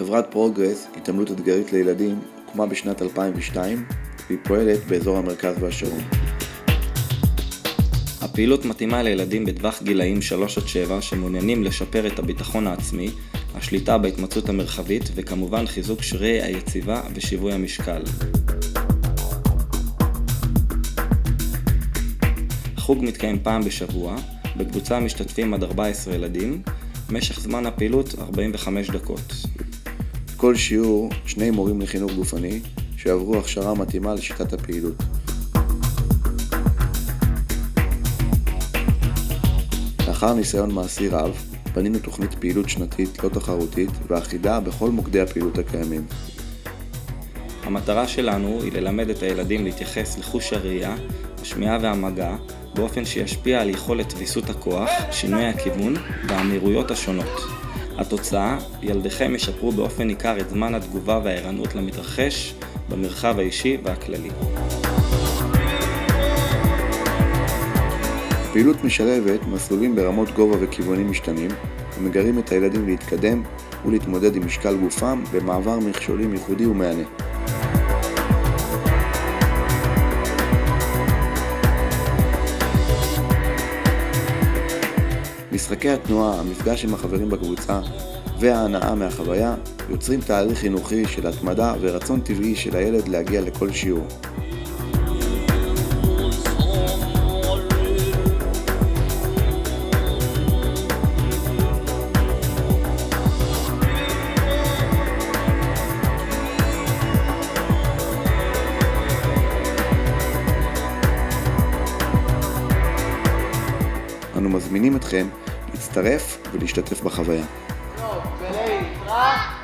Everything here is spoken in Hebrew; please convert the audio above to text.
חברת פרוגרס, התעמלות אתגרית לילדים, הוקמה בשנת 2002 והיא פועלת באזור המרכז והשרון. הפעילות מתאימה לילדים בטווח גילאים 3-7 שמעוניינים לשפר את הביטחון העצמי, השליטה בהתמצאות המרחבית וכמובן חיזוק שרירי היציבה ושיווי המשקל. החוג מתקיים פעם בשבוע, בקבוצה משתתפים עד 14 ילדים, משך זמן הפעילות 45 דקות. כל שיעור 2 מורים לחינוך גופני שעברו הכשרה מתאימה לשיטת הפעילות. לאחר ניסיון מעשי רב, בנינו תוכנית פעילות שנתית לא תחרותית ואחידה בכל מוקדי הפעילות הקיימים. המטרה שלנו היא ללמד את הילדים להתייחס לחוש הראייה, השמיעה והמגע, באופן שישפיע על יכולת ויסות הכוח, שינוי הכיוון והמהירויות השונות. התוצאה, ילדיכם ישפרו באופן ניכר את זמן התגובה והערנות למתרחש במרחב האישי והכללי. פעילות משלבת מסלולים ברמות גובה וכיוונים משתנים ומגרים את הילדים להתקדם ולהתמודד עם משקל גופם במעבר מכשולים ייחודי ומענה. משחקי התנועה, המפגש עם החברים בקבוצה וההנאה מהחוויה יוצרים תהליך חינוכי של התמדה ורצון טבעי של הילד להגיע לכל שיעור. אנו מזמינים אתכם להצטרף ולהשתתף בחוויה. טוב, ולהתראות.